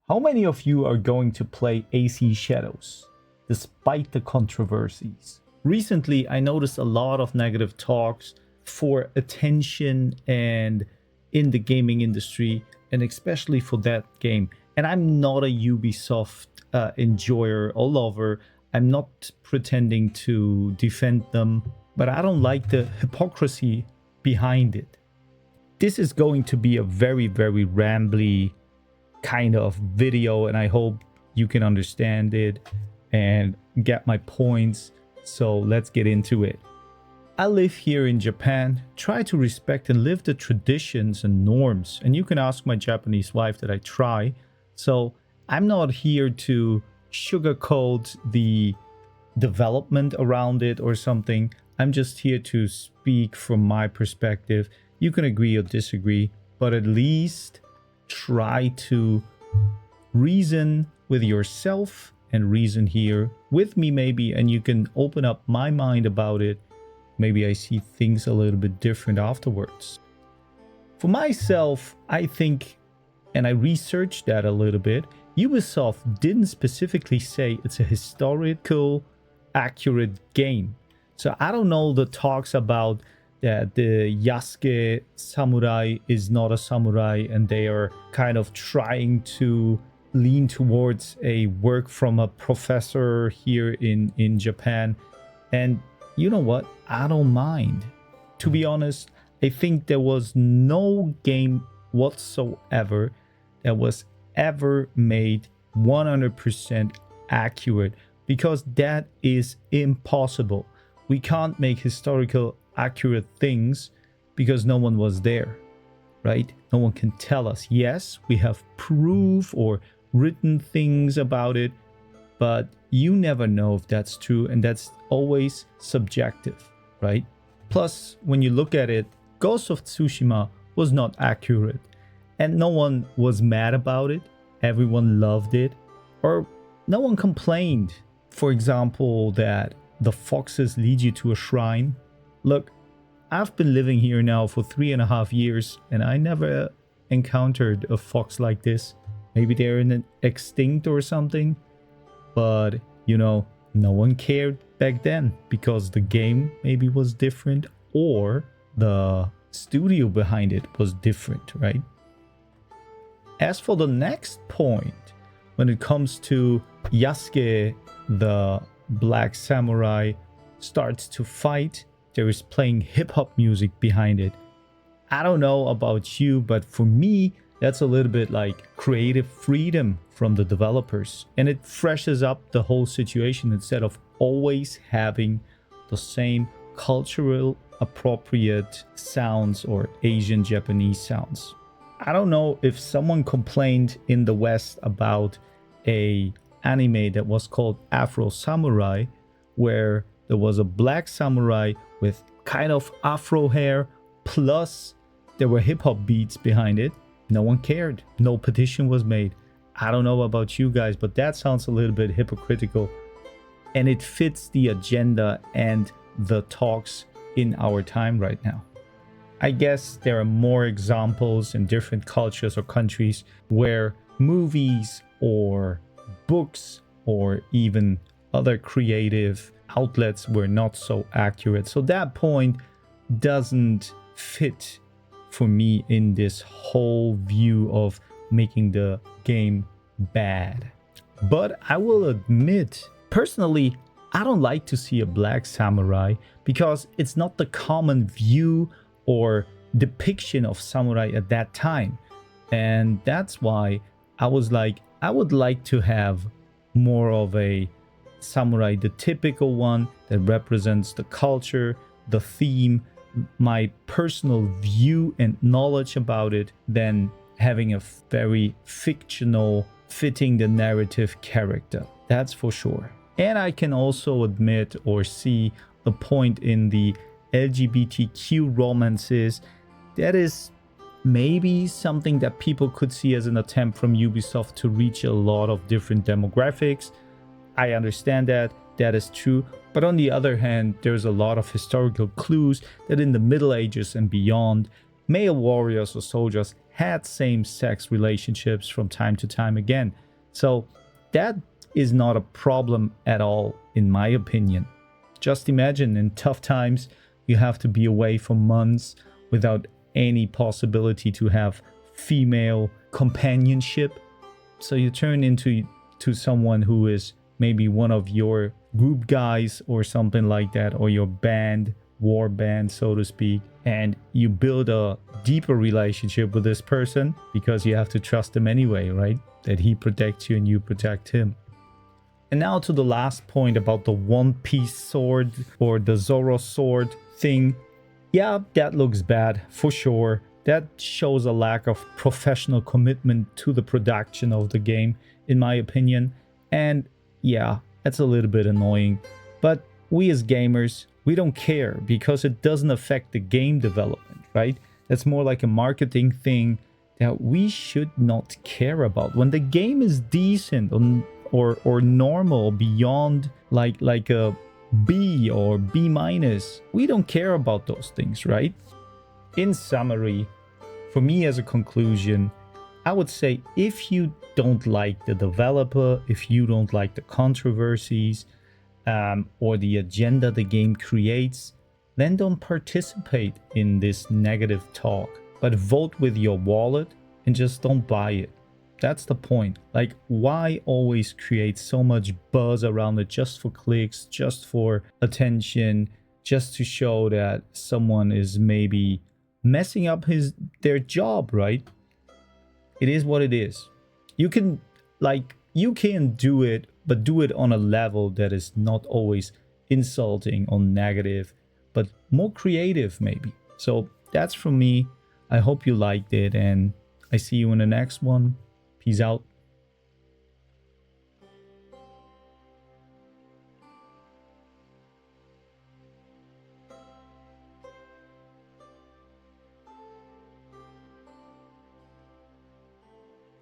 How many of you are going to play AC Shadows, despite the controversies? Recently, I noticed a lot of negative talks for attention and in the gaming industry, and especially for that game. And I'm not a Ubisoft enjoyer or lover. I'm not pretending to defend them, but I don't like the hypocrisy behind it. This is going to be a very, very rambly kind of video, and I hope you can understand it and get my points. So let's get into it. I live here in Japan, try to respect and live the traditions and norms, and you can ask my Japanese wife that I try. So I'm not here to sugarcoat the development around it or something. I'm just here to speak from my perspective. You can agree or disagree, but at least try to reason with yourself and reason here with me maybe, and you can open up my mind about it. Maybe I see things a little bit different afterwards. For myself, I think, and I researched that a little bit, Ubisoft didn't specifically say it's a historical accurate game. So I don't know the talks about that the Yasuke samurai is not a samurai and they are kind of trying to lean towards a work from a professor here in Japan. And you know what? I don't mind. To be honest, I think there was no game whatsoever that was ever made 100% accurate, because that is impossible. We can't make historical accurate things because no one was there, right? No one can tell us. Yes, we have proof or written things about it, but you never know if that's true, and that's always subjective, right? Plus, when you look at it, Ghost of Tsushima was not accurate, and no one was mad about it. Everyone loved it, or no one complained. For example, that the foxes lead you to a shrine. Look, I've been living here now for 3.5 years, and I never encountered a fox like this. Maybe they're extinct or something, but you know, no one cared back then because the game maybe was different, or the studio behind it was different, right? As for the next point, when it comes to Yasuke, the black samurai, starts to fight, there is playing hip-hop music behind it. I don't know about you, but for me, that's a little bit like creative freedom from the developers, and it freshes up the whole situation instead of always having the same cultural appropriate sounds or Asian Japanese sounds. I don't know if someone complained in the West about a anime that was called Afro Samurai, where there was a black samurai with kind of afro hair, plus there were hip-hop beats behind it. No one cared. No petition was made. I don't know about you guys, but that sounds a little bit hypocritical, and it fits the agenda and the talks in our time right now. I guess there are more examples in different cultures or countries where movies or books or even other creative outlets were not so accurate. So that point doesn't fit for me in this whole view of making the game bad. But I will admit, personally, I don't like to see a black samurai because it's not the common view or depiction of samurai at that time. And that's why I was like, I would like to have more of a samurai, the typical one that represents the culture, the theme, my personal view and knowledge about it, than having a very fictional, fitting the narrative character. That's for sure. And I can also admit or see the point in the LGBTQ romances. That is maybe something that people could see as an attempt from Ubisoft to reach a lot of different demographics. I understand that. That is true. But on the other hand, there's a lot of historical clues that in the Middle Ages and beyond, male warriors or soldiers had same-sex relationships from time to time again. So that is not a problem at all, in my opinion. Just imagine in tough times, you have to be away for months without any possibility to have female companionship. So you turn into someone who is maybe one of your group guys or something like that, or your band, war band, so to speak, and you build a deeper relationship with this person because you have to trust him anyway, right? That he protects you and you protect him. And now to the last point about the One Piece sword or the Zoro sword thing. Yeah, that looks bad for sure. That shows a lack of professional commitment to the production of the game, in my opinion. And yeah, that's a little bit annoying. But we as gamers, we don't care because it doesn't affect the game development, right? That's more like a marketing thing that we should not care about. When the game is decent or normal beyond like a B or B minus, we don't care about those things, right? In summary, for me as a conclusion, I would say if you don't like the developer, if you don't like the controversies or the agenda the game creates, then don't participate in this negative talk, but vote with your wallet and just don't buy it. That's the point. Like, why always create so much buzz around it just for clicks, just for attention, just to show that someone is maybe messing up their job, right? It is what it is. You can do it, but do it on a level that is not always insulting or negative, but more creative maybe. So that's from me. I hope you liked it, and I see you in the next one. Peace out.